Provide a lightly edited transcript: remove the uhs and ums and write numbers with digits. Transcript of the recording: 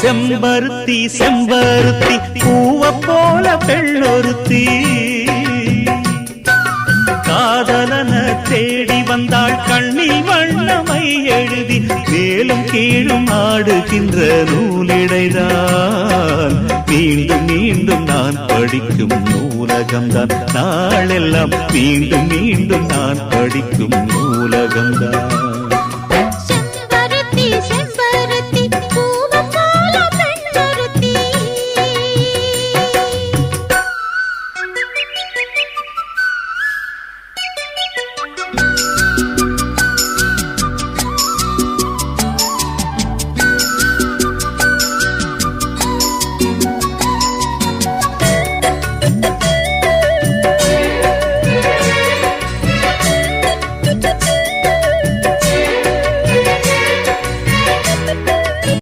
செம்பருத்தி செம்பருத்தி பூவ போல பெண்ணொருத்தி காதலன தேடி வந்தாள் கண்ணில் வண்ணமை எழுதி மேலும் கீழும் ஆடுகின்ற நூலிடைதான் மீண்டும் மீண்டும் நான் படிக்கும் நூலகம்தான் நாளெல்லாம் மீண்டும் மீண்டும் நான் படிக்கும் நூலகம்தான்